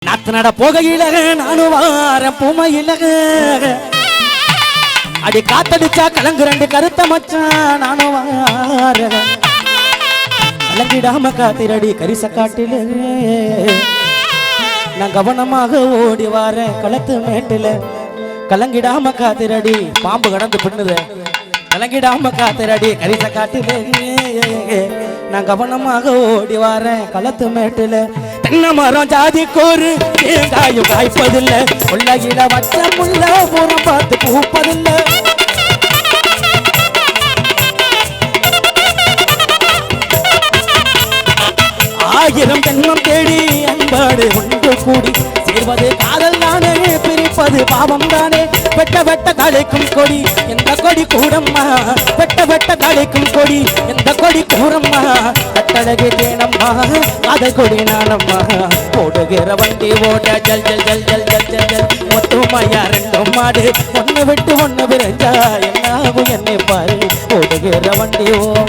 நாத்து நட போகையில நானும் வாரம் பூமையில அடி காத்தடிச்சா கலங்கு ரெண்டு கருத்த மச்சான் நானும் வார கலங்கிடாம காத்திரடி கரிச காட்டில நான் கவனமாக ஓடி வாரேன் களத்து மேட்டில கலங்கிடாம காத்திரடி பாம்பு கடந்து பின்னுத கலங்கிடாம காத்திரடி கரிச காட்டில நான் கவனமாக ஓடி வாரேன் களத்து மேட்டில தென்னை மரம் ஜாதி கோரு தேங்காயும் காய்ப்பதில்லை உலகில வச்ச முள்ள புறம் பார்த்து பூப்பதில்லை ஆயிரம் தென்னம் தேடி அன்பாடு ஒன்று கூடி சேர்வது காதல் தானே பிரிப்பது பாவம் தானே வெட்ட வெட்ட தலைக்கும் கொடி எந்த கொடி கூடம்மா வெட்ட வெட்ட தலைக்கும் கொடி எந்த கொடி கூறம்மா கட்டழகு தேனம்மா அதை கொடி நானம்மா ஓடுகிற வண்டி ஓட ஜல் ஜல் ஜல் ஜல் ஜல் ஜல் ஜல் மொத்தமையா ரெண்டும் மாடு ஒன்னு விட்டு ஒன்னு விரைஞ்சா என்னாகும் என்னை பாரு ஓடுகிற வண்டி ஓட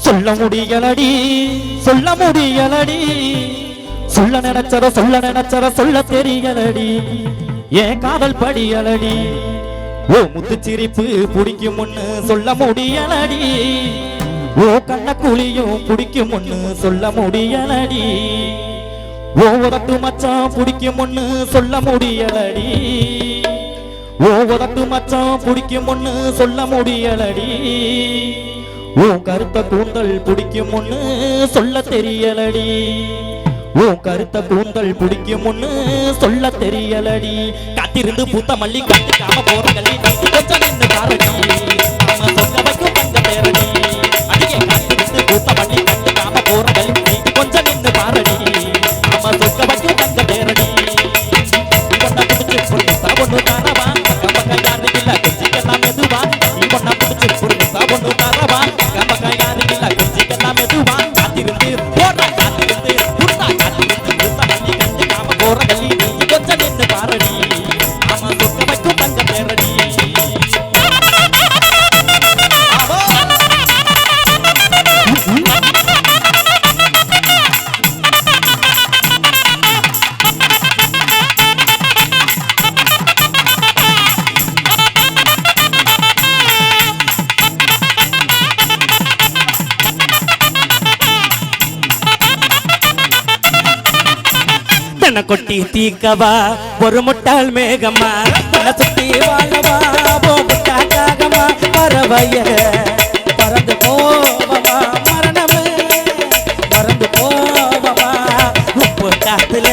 சொல்ல முடியலடி சொல்ல முடியலடி சொல்ல நினைச்சர சொல்ல தெரியலடி ஏன் காதல் படியலடி ஓ முத்து சிரிப்பு பிடிக்கும் முன்னு சொல்ல முடியலடி ஓ கண்ண குழியும் பிடிக்கும் முன்னு சொல்ல முடியலடி ஓ உதட்டு மச்சான் பிடிக்கும் முன்னு சொல்ல முடியலடி ஓ உதட்டு மச்சான் பிடிக்கும் முன்னு சொல்ல முடியலடி ஓ கருத்த கூந்தல் பிடிக்கும் ஒண்ணு சொல்ல தெரியலடி ஓ கருத்த கூந்தல் பிடிக்கும் ஒண்ணு சொல்ல தெரியலடி காத்திருந்து பூத்த மல்லி கட்டிக்காம போற கல்லி கொஞ்சம் நின்று பாரடி நாம சொல்ல வைக்கும் தங்க பேரடி அடியே காத்திருந்து பூத்த மல்லி கட்டிக்காம போற கல்லி கொஞ்சம் நின்று பாரடி நாம சொல்ல வைக்கும் தங்க பேரடி பொண்ணா பிடிச்சு பொண்ணு பொண்ணு தாரவா பக்கம் யாரு இல்ல கொஞ்சம் மெதுவா நீ பொண்ணா பிடிச்சு பொண்ணு தாரவா கொட்டி தீக்கவா ஒரு முட்டாள் மேகமா சுத்தி வாழவா போட்டாகமா பறவைய பறந்து போவமா மரணமே பறந்து போவமா உப்பு காத்துல